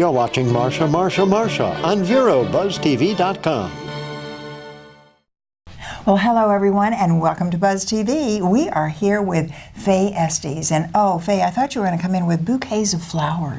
You're watching Marcia on VeroBuzzTV.com. Well, hello everyone, and welcome to Buzz TV. We are here with Faye Estes, and Faye, I thought you were going to come in with bouquets of flowers.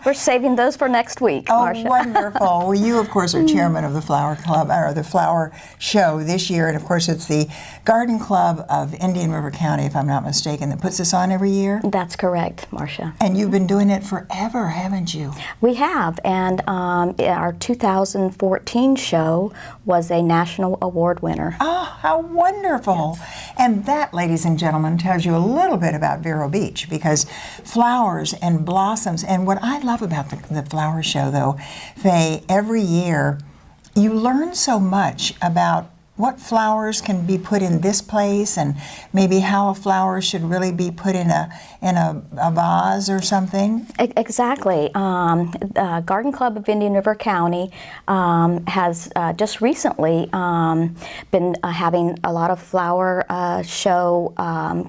We're saving those for next week, Marcia. Oh, wonderful. Well, you, of course, are chairman of the Flower Club, or the Flower Show this year, and of course it's the Garden Club of Indian River County, if I'm not mistaken, that puts this on every year? That's correct, Marcia. And you've been doing it forever, haven't you? We have, and our 2014 show was a national award winner. Oh, how wonderful. Yes. And that, ladies and gentlemen, tells you a little bit about Vero Beach, because flowers and blossoms, and what I love about the flower show, though, Faye, every year you learn so much about what flowers can be put in this place, and maybe how a flower should really be put in a vase or something. Exactly. Garden Club of Indian River County has just recently been having a lot of flower show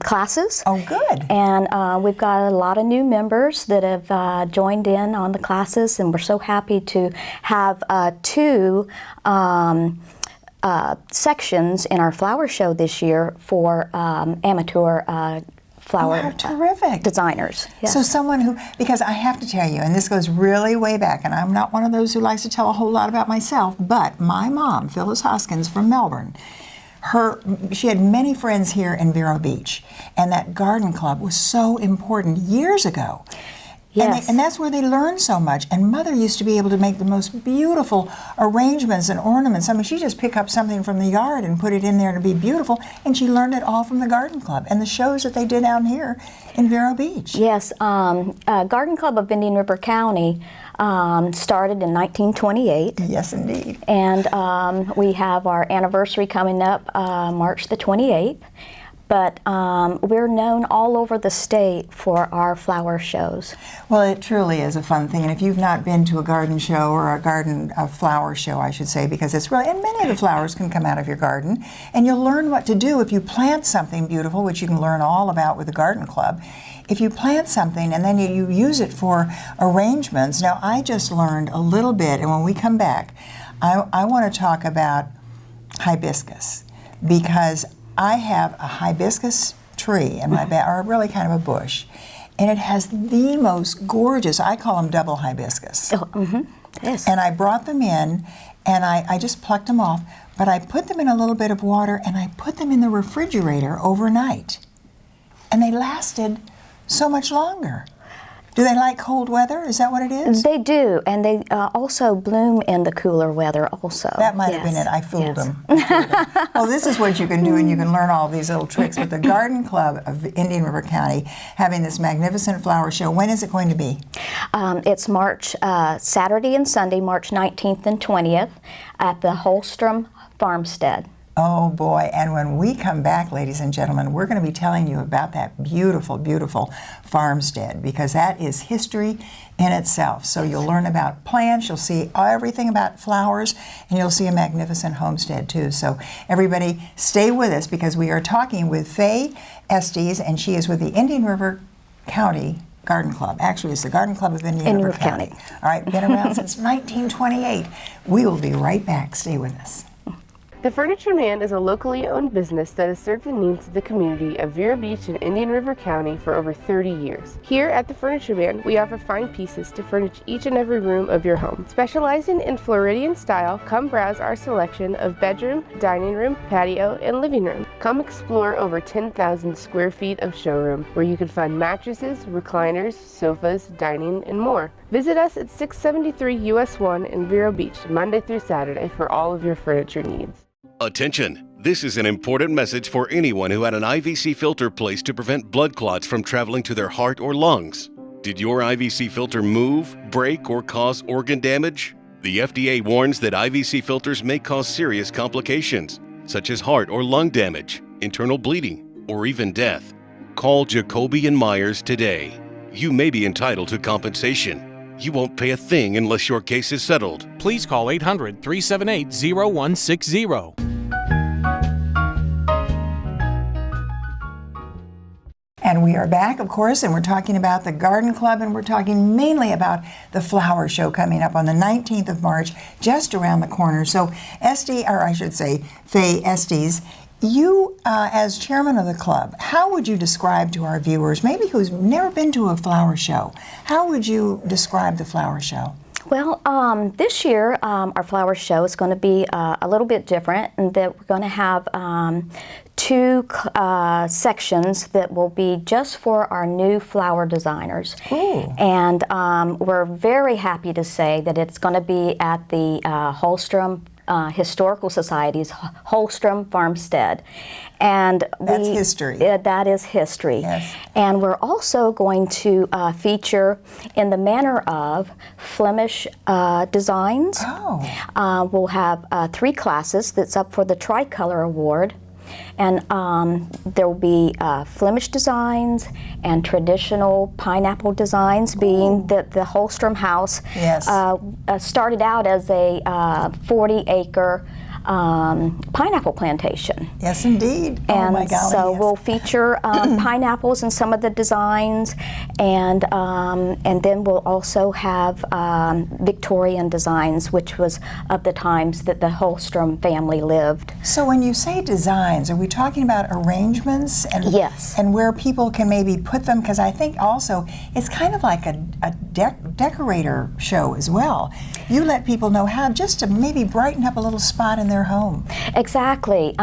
classes. Oh, good. And we've got a lot of new members that have joined in on the classes, and we're so happy to have two sections in our flower show this year for amateur flower terrific designers. Yes. So someone who, because I have to tell you, and this goes really way back, and I'm not one of those who likes to tell a whole lot about myself, but my mom, Phyllis Hoskins from Melbourne, she had many friends here in Vero Beach, and that garden club was so important years ago. Yes. And that's where they learned so much. And Mother used to be able to make the most beautiful arrangements and ornaments. I mean, she just pick up something from the yard and put it in there to be beautiful. And she learned it all from the Garden Club and the shows that they did down here in Vero Beach. Yes. Garden Club of Indian River County started in 1928. Yes, indeed. And we have our anniversary coming up March the 28th. But we're known all over the state for our flower shows. Well, it truly is a fun thing. And if you've not been to a garden show, or a flower show, I should say, because it's really, and many of the flowers can come out of your garden, and you'll learn what to do if you plant something beautiful, which you can learn all about with the Garden Club. If you plant something and then you use it for arrangements. Now, I just learned a little bit, and when we come back, I want to talk about hibiscus, because I have a hibiscus tree in my bed, or really kind of a bush, and it has the most gorgeous, I call them double hibiscus. Oh, mm-hmm. Yes. And I brought them in, and I just plucked them off, but I put them in a little bit of water, and I put them in the refrigerator overnight. And they lasted so much longer. Do they like cold weather? Is that what it is? They do, and they also bloom in the cooler weather also. That might have been it. I fooled them. Well, this is what you can do, and you can learn all these little tricks with the Garden Club of Indian River County having this magnificent flower show. When is it going to be? It's Saturday and Sunday, March 19th and 20th at the Holstrom Farmstead. Oh boy, and when we come back, ladies and gentlemen, we're going to be telling you about that beautiful, beautiful farmstead, because that is history in itself. So you'll learn about plants, you'll see everything about flowers, and you'll see a magnificent homestead too. So everybody stay with us, because we are talking with Faye Estes, and she is with the Indian River County Garden Club. Actually, it's the Garden Club of Indian River County. All right, been around since 1928. We will be right back. Stay with us. The Furniture Man is a locally owned business that has served the needs of the community of Vero Beach and Indian River County for over 30 years. Here at the Furniture Man, we offer fine pieces to furnish each and every room of your home. Specializing in Floridian style, come browse our selection of bedroom, dining room, patio, and living room. Come explore over 10,000 square feet of showroom, where you can find mattresses, recliners, sofas, dining, and more. Visit us at 673 US 1 in Vero Beach, Monday through Saturday, for all of your furniture needs. Attention! This is an important message for anyone who had an IVC filter placed to prevent blood clots from traveling to their heart or lungs. Did your IVC filter move, break, or cause organ damage? The FDA warns that IVC filters may cause serious complications, such as heart or lung damage, internal bleeding, or even death. Call Jacoby and Myers today. You may be entitled to compensation. You won't pay a thing unless your case is settled. Please call 800-378-0160. And we are back, of course, and we're talking about the Garden Club, and we're talking mainly about the flower show coming up on the 19th of March, just around the corner. So, Faye Estes, you, as chairman of the club, how would you describe to our viewers, maybe who's never been to a flower show, how would you describe the flower show? Well, this year our flower show is going to be a little bit different in that we're going to have two sections that will be just for our new flower designers. Ooh. And we're very happy to say that it's going to be at the Holstrom Historical Society's Holstrom Farmstead. And that's history. That is history. Yes. And we're also going to feature in the manner of Flemish designs. Oh. We'll have 3 classes that's up for the Tricolor Award. And there will be Flemish designs and traditional pineapple designs, being that the Holstrom House yes. Started out as a 40-acre pineapple plantation. Yes, indeed. And oh my golly, so yes. we'll feature pineapples in some of the designs, and then we'll also have Victorian designs, which was of the times that the Holstrom family lived. So when you say designs, are we talking about arrangements and Yes. and where people can maybe put them? Because I think also it's kind of like a decorator show as well. You let people know how just to maybe brighten up a little spot in their home. Exactly.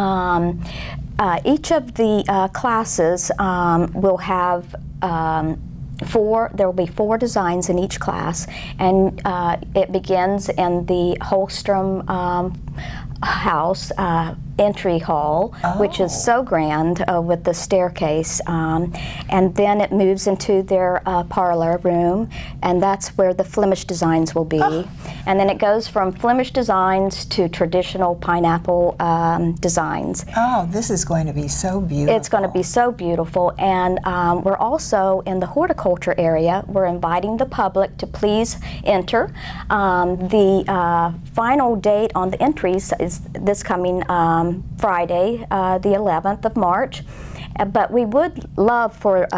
Each of the classes will have there will be 4 designs in each class, and it begins in the Holstrom house entry hall, which is so grand with the staircase, and then it moves into their parlor room, and that's where the Flemish designs will be. And then it goes from Flemish designs to traditional pineapple designs. Oh, this is going to be so beautiful. It's going to be so beautiful, and we're also in the horticulture area. We're inviting the public to please enter. The final date on the entries is this coming Friday, the 11th of March. But we would love for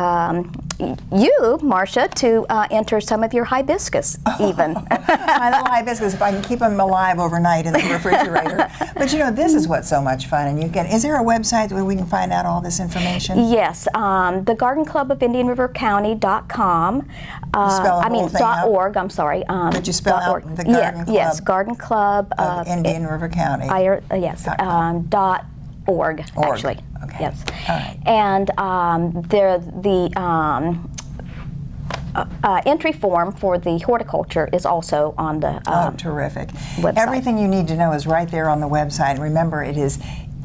you, Marcia, to enter some of your hibiscus, even. My little hibiscus, if I can keep them alive overnight in the refrigerator. But you know, this is what's so much fun. And you can, is there a website where we can find out all this information? Yes, the Garden Club of Indian River County.com. .org, I'm sorry. Did you spell out the Garden Club? Yes, Garden Club of Indian River County. Yes, .org, actually. Okay. Yes. All right. And the entry form for the horticulture is also on the terrific. website. Everything you need to know is right there on the website. Remember, it is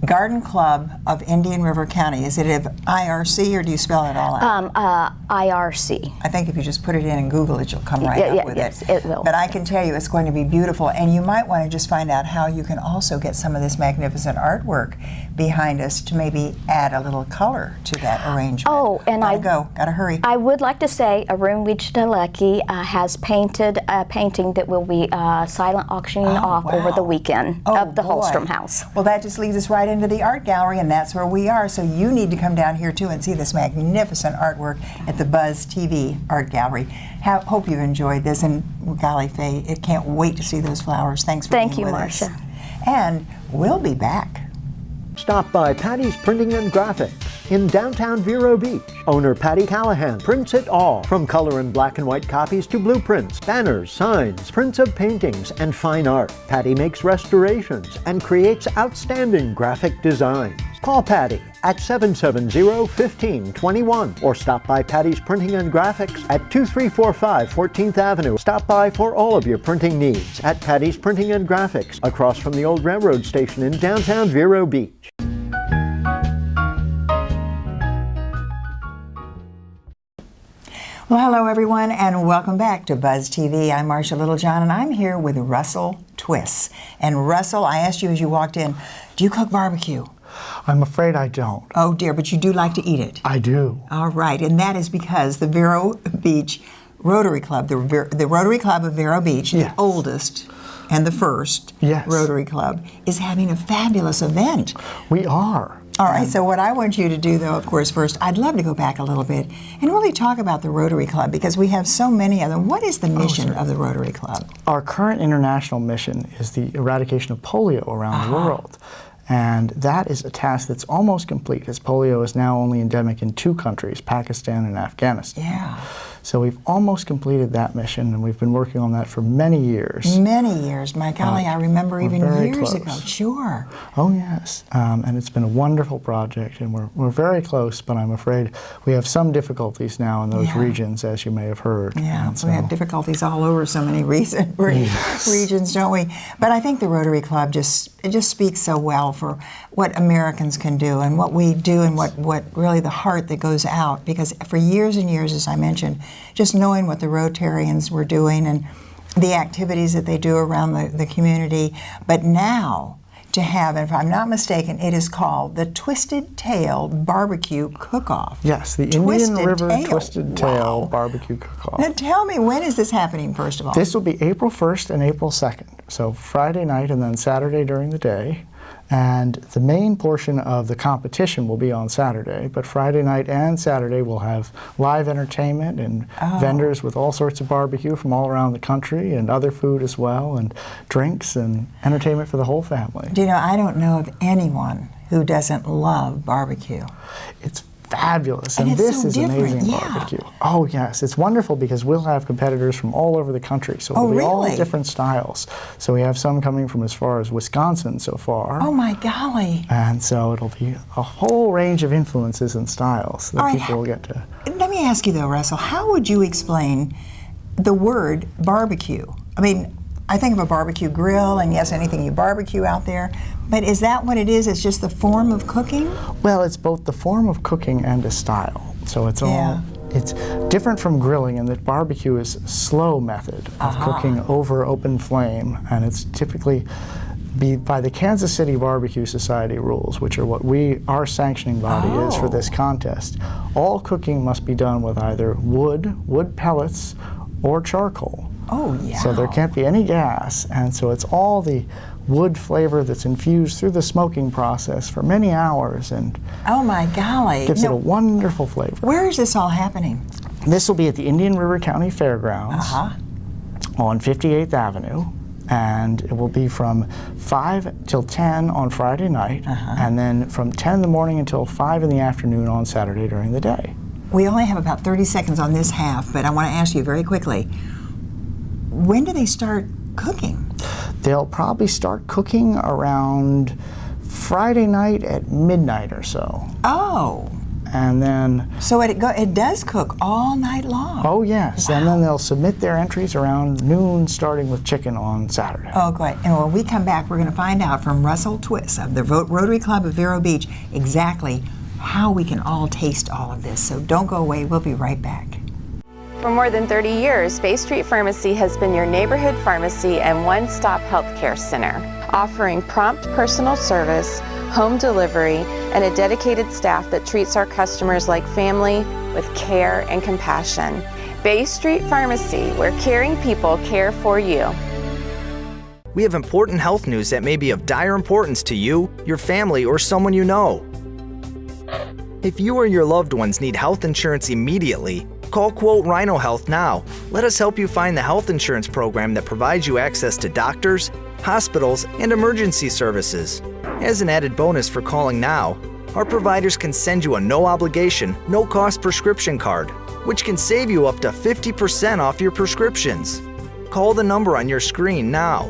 Garden Club of Indian River County. Is it IRC, or do you spell it all out? IRC. I think if you just put it in Google it, you'll come right up with yes, it. It will. But I can tell you it's going to be beautiful, and you might want to just find out how you can also get some of this magnificent artwork behind us to maybe add a little color to that arrangement. Oh, and gotta hurry. I would like to say Arun Wichitalecki has painted a painting that will be silent auctioning off over the weekend of the boy. Holstrom House. Well, that just leads us right into the art gallery, and that's where we are. So you need to come down here too and see this magnificent artwork at the Buzz TV Art Gallery. Hope you've enjoyed this, and golly, Faye, it can't wait to see those flowers. Thanks for being with us. Thank you, Marcia. And we'll be back. Stop by Patty's Printing and Graphics in downtown Vero Beach. Owner Patty Callahan prints it all, from color and black and white copies to blueprints, banners, signs, prints of paintings, and fine art. Patty makes restorations and creates outstanding graphic designs. Call Patty at 770-1521 or stop by Patty's Printing and Graphics at 2345 14th Avenue. Stop by for all of your printing needs at Patty's Printing and Graphics across from the old railroad station in downtown Vero Beach. Well, hello everyone, and welcome back to Buzz TV. I'm Marcia Littlejohn, and I'm here with Russell Twiss. And Russell, I asked you as you walked in, do you cook barbecue? I'm afraid I don't. Oh dear, but you do like to eat it. I do. All right, and that is because the Vero Beach Rotary Club, the Rotary Club of Vero Beach, Yes. the oldest and the first Yes. Rotary Club, is having a fabulous event. We are. All right, so what I want you to do, though, of course, first, I'd love to go back a little bit and really talk about the Rotary Club, because we have so many of them. What is the mission of the Rotary Club? Our current international mission is the eradication of polio around the world. And that is a task that's almost complete, as polio is now only endemic in 2 countries, Pakistan and Afghanistan. Yeah. So we've almost completed that mission, and we've been working on that for many years. Many years. My golly, I remember even years ago. Sure. Oh, yes. And it's been a wonderful project, and we're very close, but I'm afraid we have some difficulties now in those regions, as you may have heard. Yeah, and we have difficulties all over so many regions, don't we? But I think the Rotary Club just speaks so well for what Americans can do and what we do and what really the heart that goes out. Because for years and years, as I mentioned, just knowing what the Rotarians were doing and the activities that they do around the community. But now, to have, and if I'm not mistaken, it is called the Twisted Tail Barbecue Cook-Off. Yes, the Indian River Twisted Tail Barbecue Cook-Off. Now tell me, when is this happening, first of all? This will be April 1st and April 2nd. So Friday night and then Saturday during the day. And the main portion of the competition will be on Saturday, but Friday night and Saturday we'll have live entertainment and vendors with all sorts of barbecue from all around the country, and other food as well, and drinks and entertainment for the whole family. Do you know, I don't know of anyone who doesn't love barbecue. It's fabulous, and it's this so is different, amazing barbecue. Oh yes, it's wonderful because we'll have competitors from all over the country, so it'll be all different styles. So we have some coming from as far as Wisconsin so far. Oh my golly. And so it'll be a whole range of influences and styles that people will get to. Let me ask you though, Russell, how would you explain the word barbecue? I mean, I think of a barbecue grill, and yes, anything you barbecue out there, but is that what it is? It's just the form of cooking? Well, it's both the form of cooking and a style. So it's it's different from grilling in that barbecue is a slow method of cooking over open flame, and it's typically by the Kansas City Barbecue Society rules, which are what our sanctioning body is for this contest. All cooking must be done with either wood pellets, or charcoal. Oh, yeah. So there can't be any gas, and so it's all the wood flavor that's infused through the smoking process for many hours, and oh my golly, gives it a wonderful flavor. Where is this all happening? This will be at the Indian River County Fairgrounds on 58th Avenue, and it will be from 5 till 10 on Friday night, and then from 10 in the morning until 5 in the afternoon on Saturday during the day. We only have about 30 seconds on this half, but I want to ask you very quickly, when do they start cooking? They'll probably start cooking around Friday night at midnight or so. Oh. And then... So it does cook all night long? Oh, yes. Wow. And then they'll submit their entries around noon, starting with chicken on Saturday. Oh, great. And when we come back, we're going to find out from Russell Twiss of the Rotary Club of Vero Beach exactly how we can all taste all of this. So don't go away. We'll be right back. For more than 30 years, Bay Street Pharmacy has been your neighborhood pharmacy and one-stop healthcare center, offering prompt personal service, home delivery, and a dedicated staff that treats our customers like family with care and compassion. Bay Street Pharmacy, where caring people care for you. We have important health news that may be of dire importance to you, your family, or someone you know. If you or your loved ones need health insurance immediately, call Quote Rhino Health now. Let us help you find the health insurance program that provides you access to doctors, hospitals, and emergency services. As an added bonus for calling now, our providers can send you a no-obligation, no-cost prescription card, which can save you up to 50% off your prescriptions. Call the number on your screen now.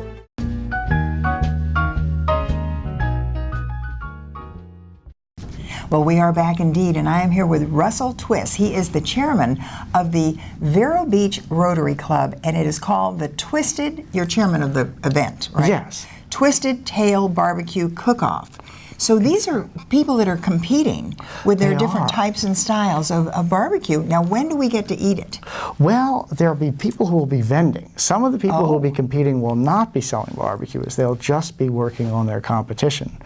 Well, we are back indeed, and I am here with Russell Twiss. He is the chairman of the Vero Beach Rotary Club, and it is called the you're chairman of the event, right? Yes. Twisted Tail Barbecue Cook-Off. So these are people that are competing with their different types and styles of barbecue. Now, when do we get to eat it? Well, there'll be people who will be vending. Some of the people who will be competing will not be selling barbecues. They'll just be working on their competition.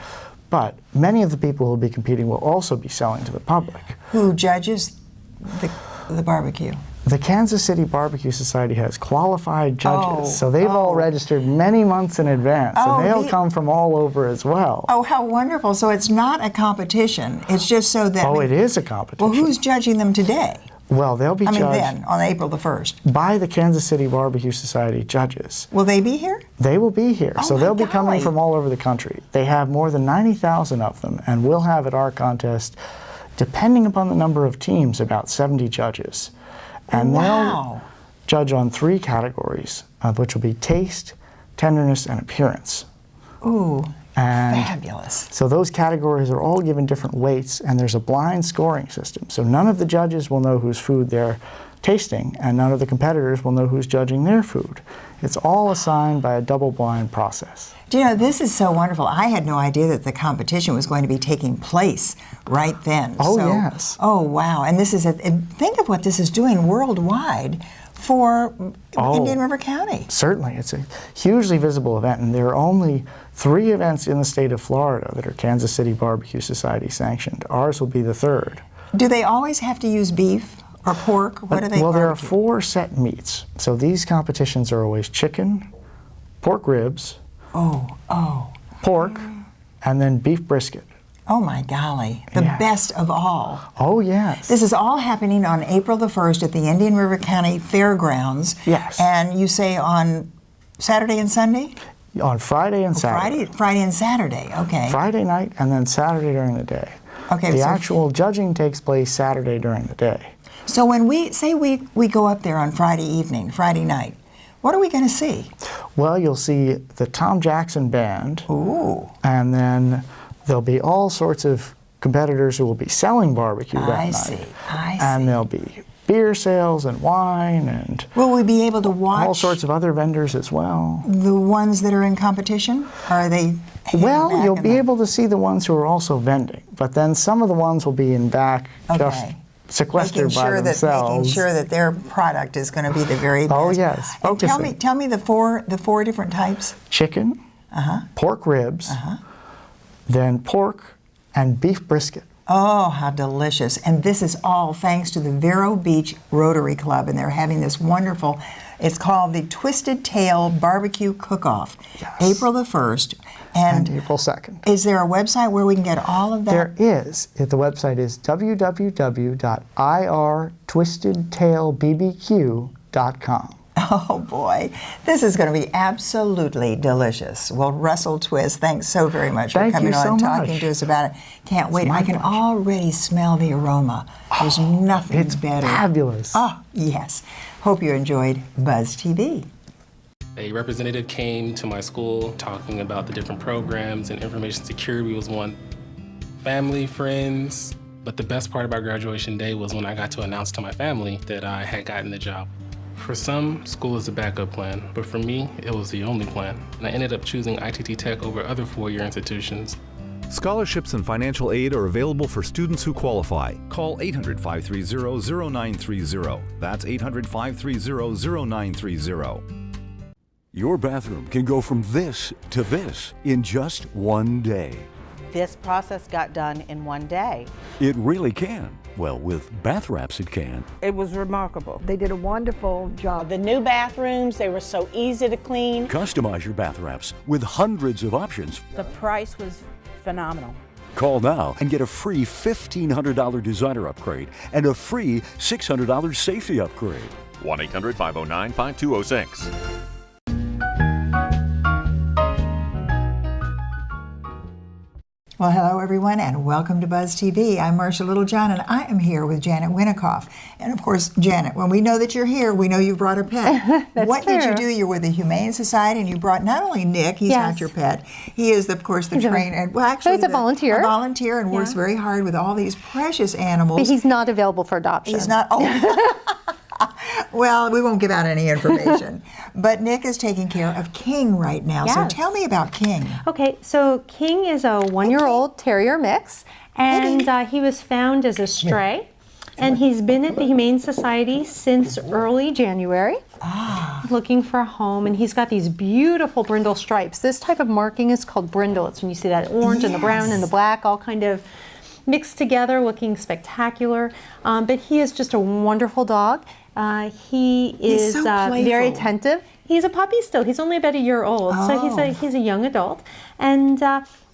But many of the people who will be competing will also be selling to the public. Who judges the barbecue? The Kansas City Barbecue Society has qualified judges, so they've all registered many months in advance, and they'll come from all over as well. Oh, how wonderful. So it's not a competition. It's just so that... Oh, it is a competition. Well, who's judging them today? Well, they'll be judged then, on April the 1st. by the Kansas City Barbecue Society judges. Will they be here? They will be here, so my they'll be coming golly. from all over the country. They have more than 90,000 of them, and we'll have at our contest, depending upon the number of teams, about 70 judges. And they'll judge on 3 categories, which will be taste, tenderness, and appearance. Ooh, And fabulous. so those categories are all given different weights, and there's a blind scoring system. So none of the judges will know whose food they're tasting, and none of the competitors will know who's judging their food. It's all assigned by a double-blind process. Do you know, this is so wonderful. I had no idea that the competition was going to be taking place right then. Oh, yes. Oh, wow. And this is, think of what this is doing worldwide for Indian River County. Certainly. It's a hugely visible event, and there are only 3 events in the state of Florida that are Kansas City Barbecue Society sanctioned. Ours will be the 3rd. Do they always have to use beef or pork? What do they Well, there are barbecue? 4 set meats. So these competitions are always chicken, pork ribs, pork, and then beef brisket. Oh my golly, the Yeah. best of all. Oh, yes. This is all happening on April the 1st at the Indian River County Fairgrounds. Yes. And you say on Saturday and Sunday? On Friday and Saturday. Friday and Saturday, okay. Friday night and then Saturday during the day. Okay, The so- actual judging takes place Saturday during the day. So when we go up there on Friday evening, Friday night, what are we going to see? Well, you'll see the Tom Jackson Band. Ooh. And then there'll be all sorts of competitors who will be selling barbecue that I night. see. And there'll be beer sales and wine and Will we be able to watch all sorts of other vendors as well. the ones that are in competition? Or are they hanging Well, back you'll in be the- able to see the ones who are also vending, but then some of the ones will be in back just Okay. sequestered by making themselves. sure that their product is going to be the very best. Oh, yes, And tell focusing. me the four different types. Chicken, pork ribs, then pork and beef brisket. Oh, how delicious. And this is all thanks to the Vero Beach Rotary Club, and they're having this wonderful, it's called the Twisted Tail Barbecue Cook-Off, Yes. April the 1st. And April 2nd. Is there a website where we can get all of that? There is. The website is www.irtwistedtailbbq.com. Oh boy, this is going to be absolutely delicious. Well, Russell Twist, thanks so very much for Thank coming you on so and talking much. to us about it. Can't wait. my I can pleasure. already smell the aroma. There's nothing It's better. fabulous. Oh, yes. Hope you enjoyed Buzz TV. A representative came to my school talking about the different programs, and information security was one. Family, friends, but the best part about graduation day was when I got to announce to my family that I had gotten the job. For some, school is a backup plan, but for me, it was the only plan. And I ended up choosing ITT Tech over other four-year institutions. Scholarships and financial aid are available for students who qualify. Call 800-530-0930. That's 800-530-0930. Your bathroom can go from this to this in just one day. This process got done in one day. It really can. Well, with bath wraps it can. It was remarkable. They did a wonderful job. The new bathrooms, they were so easy to clean. Customize your bath wraps with hundreds of options. The price was phenomenal. Call now and get a free $1,500 designer upgrade and a free $600 safety upgrade. 1-800-509-5206. Well, hello everyone, and welcome to Buzz TV. I'm Marcia Littlejohn, and I am here with Janet Winikoff. And of course, Janet, when we know that you're here, we know you've brought a pet. What did you do? You're with the Humane Society, and you brought not only Nick, he's not your pet, he is, of course, the trainer. Well, actually, he's a volunteer. A volunteer, and works very hard with all these precious animals. But he's not available for adoption. He's not. Oh. Well, we won't give out any information. But Nick is taking care of King right now. Yes. So tell me about King. Okay, so King is a one-year-old terrier mix, and he was found as a stray. And he's been at the Humane Society since early January, looking for a home. And he's got these beautiful brindle stripes. This type of marking is called brindle. It's when you see that orange and the brown and the black all kind of mixed together, looking spectacular. But he is just a wonderful dog. He is so very playful. attentive. He's a puppy still. He's only about a year old, so he's a young adult. And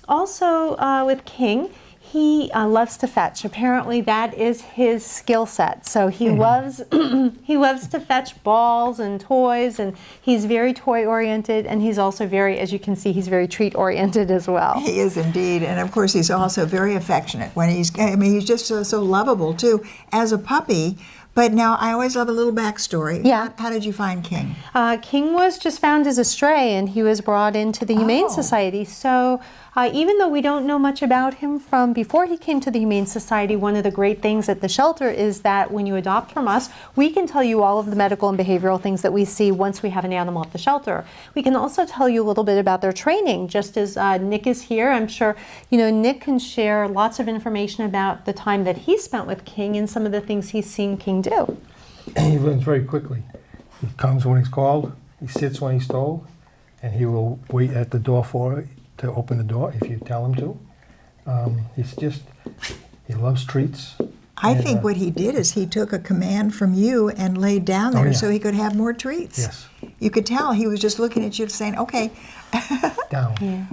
also with King, he loves to fetch. Apparently, that is his skill set. So he loves he loves to fetch balls and toys, and he's very toy oriented. And he's also very, as you can see, he's very treat oriented as well. He is indeed, and of course he's also very affectionate. When he's just so lovable too as a puppy. But now I always love a little backstory. Yeah. How did you find King? King was just found as a stray, and he was brought into the Humane Society. So even though we don't know much about him from before he came to the Humane Society, one of the great things at the shelter is that when you adopt from us, we can tell you all of the medical and behavioral things that we see once we have an animal at the shelter. We can also tell you a little bit about their training. Just as Nick is here, I'm sure Nick can share lots of information about the time that he spent with King and some of the things he's seen King do. He learns very quickly. He comes when he's called, he sits when he's told, and he will wait at the door to open the door if you tell him to. He loves treats. I think what he did is he took a command from you and laid down there so he could have more treats. Yes. You could tell he was just looking at you saying, okay. Down. Yeah.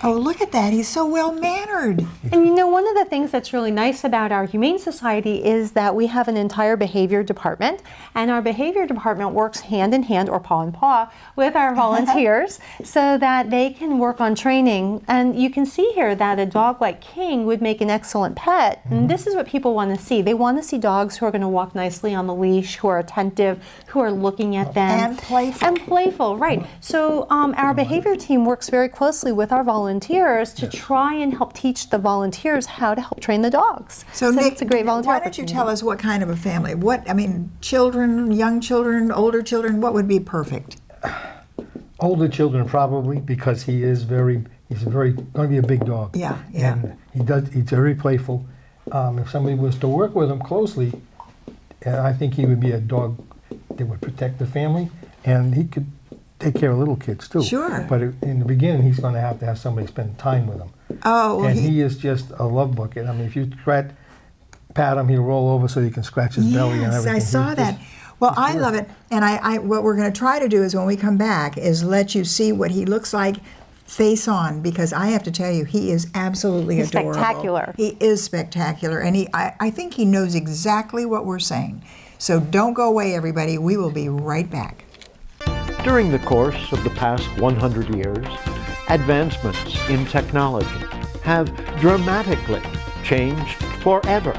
Oh, look at that. He's so well-mannered. And one of the things that's really nice about our Humane Society is that we have an entire behavior department, and our behavior department works hand in hand, or paw in paw, with our volunteers so that they can work on training. And you can see here that a dog like King would make an excellent pet. And this is what people want to see. They want to see dogs who are going to walk nicely on the leash, who are attentive, who are looking at them. And playful. And playful, right. So our behavior team works very closely with our volunteers to try and help teach the volunteers how to help train the dogs. So Nick, it's a great volunteer why don't you tell us what kind of a family? Children, young children, older children, what would be perfect? Older children probably, because he's going to be a big dog. Yeah. And he's very playful. If somebody was to work with him closely, I think he would be a dog that would protect the family, and he could take care of little kids too. Sure. But in the beginning, he's going to have somebody spend time with him. Oh, well, and he is just a love bucket. I mean, if you pat him, he'll roll over so you can scratch his belly and everything. Yes, I saw that. Well, I love it. And what we're going to try to do is when we come back is let you see what he looks like face on, because I have to tell you, he is absolutely adorable. Spectacular. He is spectacular. And I think he knows exactly what we're saying. So don't go away, everybody. We will be right back. During the course of the past 100 years, advancements in technology have dramatically changed forever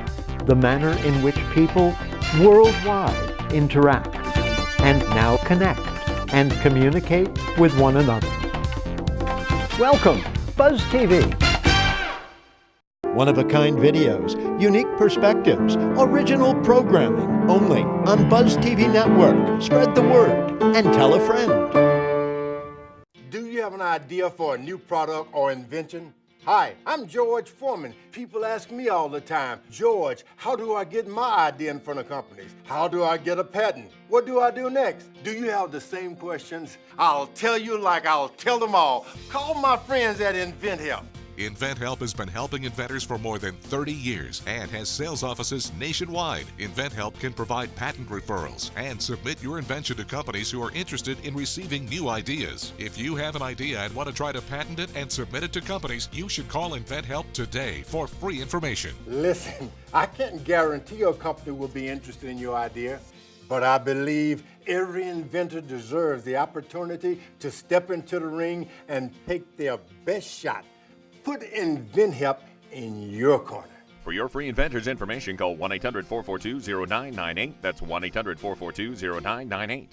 the manner in which people worldwide interact and now connect and communicate with one another. Welcome, Buzz TV. One-of-a-kind videos, unique perspectives, original programming, only on Buzz TV Network. Spread the word and tell a friend. Do you have an idea for a new product or invention? Hi, I'm George Foreman. People ask me all the time, George, how do I get my idea in front of companies? How do I get a patent? What do I do next? Do you have the same questions? I'll tell you like I'll tell them all. Call my friends at InventHelp. InventHelp has been helping inventors for more than 30 years and has sales offices nationwide. InventHelp can provide patent referrals and submit your invention to companies who are interested in receiving new ideas. If you have an idea and want to try to patent it and submit it to companies, you should call InventHelp today for free information. Listen, I can't guarantee your company will be interested in your idea, but I believe every inventor deserves the opportunity to step into the ring and take their best shot. Put InventHelp in your corner. For your free inventors information, call 1-800-442-0998. That's 1-800-442-0998.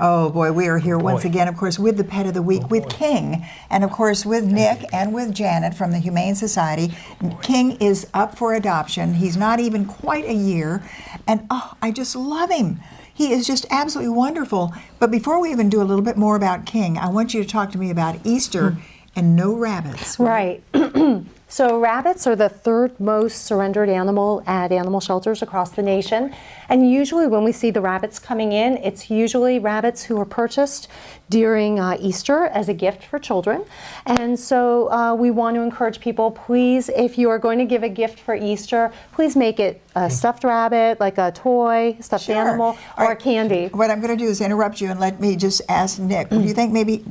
Oh boy, we are here once again, of course, with the Pet of the Week, with King, and of course with Nick and with Janet from the Humane Society. King is up for adoption. He's not even quite a year, and I just love him. He is just absolutely wonderful. But before we even do a little bit more about King, I want you to talk to me about Easter and no rabbits. Right. So rabbits are the third most surrendered animal at animal shelters across the nation. And usually when we see the rabbits coming in, it's usually rabbits who were purchased during Easter as a gift for children. And so we want to encourage people, please, if you are going to give a gift for Easter, please make it a stuffed rabbit, like a toy, stuffed animal, or candy. What I'm going to do is interrupt you and let me just ask Nick, do you think maybe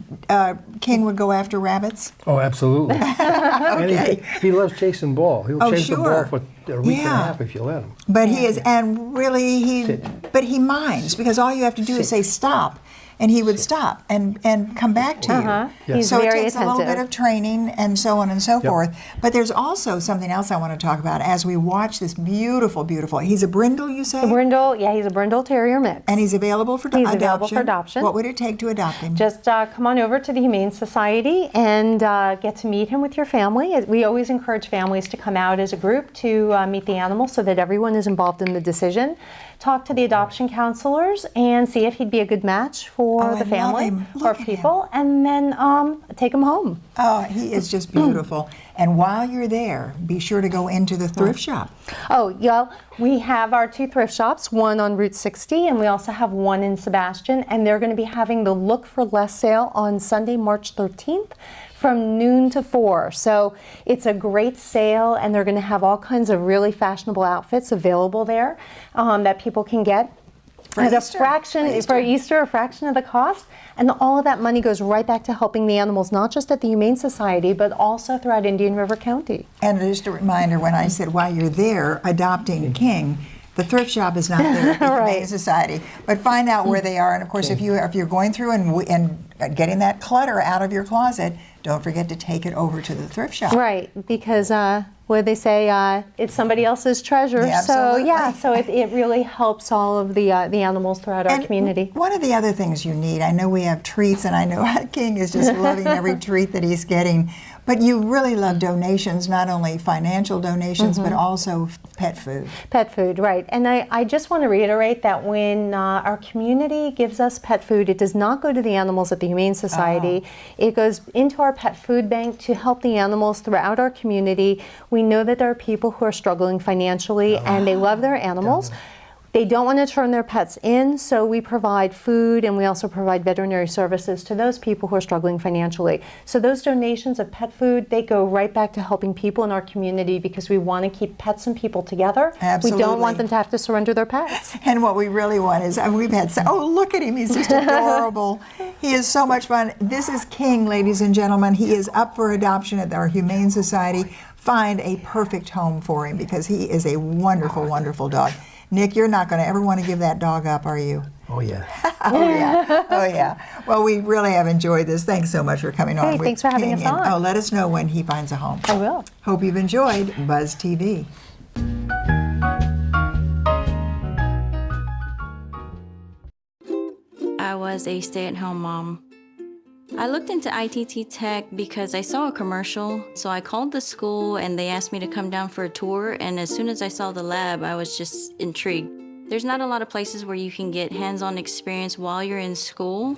King would go after rabbits? Oh, absolutely. And he loves chasing ball. He'll chase the ball for a week and a half if you let him. But he is, and really, he minds, because all you have to do is say stop, and he would stop and come back to you. Yeah. He's so very it takes attentive. a little bit of training and so on and so forth. But there's also something else I want to talk about as we watch this beautiful, he's a brindle, you say? A brindle, yeah, he's a brindle terrier mix. And he's available for adoption. He's available for adoption. What would it take to adopt him? Just come on over to the Humane Society and get to meet him with your family. We always encourage families to come out as a group to meet the animal so that everyone is involved in the decision. Talk to the adoption counselors and see if he'd be a good match for the family or people, and then take him home. Oh, he is just beautiful. And while you're there, be sure to go into the thrift shop. Oh, yeah, we have our 2 thrift shops, one on Route 60, and we also have one in Sebastian, and they're going to be having the Look for Less sale on Sunday, March 13th. From noon to 4. So it's a great sale, and they're going to have all kinds of really fashionable outfits available there that people can get at a fraction for Easter, a fraction of the cost. And all of that money goes right back to helping the animals, not just at the Humane Society, but also throughout Indian River County. And just a reminder, when I said while you're there adopting King, the thrift shop is not there at the Humane Society, but find out where they are. And of course, if you're going through and getting that clutter out of your closet, don't forget to take it over to the thrift shop. Right, because what they say, it's somebody else's treasure. Yeah, so yeah, so it really helps all of the animals throughout our community. One of the other things you need, I know we have treats, and I know King is just loving every treat that he's getting. But you really love donations, not only financial donations, but also pet food. Pet food, right. And I just want to reiterate that when our community gives us pet food, it does not go to the animals at the Humane Society. It goes into our pet food bank to help the animals throughout our community. We know that there are people who are struggling financially and they love their animals. They don't want to turn their pets in, so we provide food and we also provide veterinary services to those people who are struggling financially. So those donations of pet food, they go right back to helping people in our community because we want to keep pets and people together. Absolutely. We don't want them to have to surrender their pets. And what we really want is, we've had, oh, look at him, he's just adorable. He is so much fun. This is King, ladies and gentlemen. He is up for adoption at our Humane Society. Find a perfect home for him because he is a wonderful, wonderful dog. Nick, you're not going to ever want to give that dog up, are you? Oh, yeah. Oh, yeah. Oh, yeah. Well, we really have enjoyed this. Thanks so much for coming on. Hey, thanks for having us on. Oh, let us know when he finds a home. I will. Hope you've enjoyed Buzz TV. I was a stay-at-home mom. I looked into ITT Tech because I saw a commercial, so I called the school and they asked me to come down for a tour, and as soon as I saw the lab, I was just intrigued. There's not a lot of places where you can get hands-on experience while you're in school.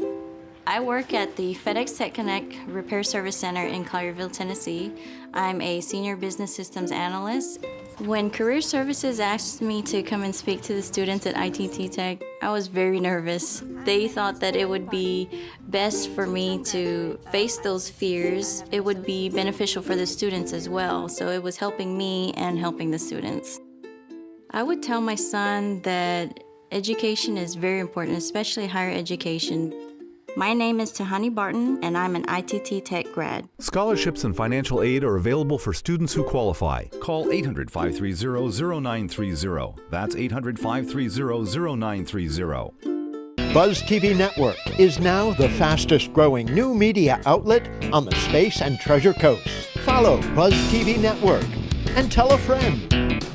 I work at the FedEx Tech Connect Repair Service Center in Collierville, Tennessee. I'm a senior business systems analyst. When Career Services asked me to come and speak to the students at ITT Tech, I was very nervous. They thought that it would be best for me to face those fears. It would be beneficial for the students as well, so it was helping me and helping the students. I would tell my son that education is very important, especially higher education. My name is Tahani Barton, and I'm an ITT Tech grad. Scholarships and financial aid are available for students who qualify. Call 800-530-0930. That's 800-530-0930. Buzz TV Network is now the fastest growing new media outlet on the Space and Treasure Coast. Follow Buzz TV Network and tell a friend.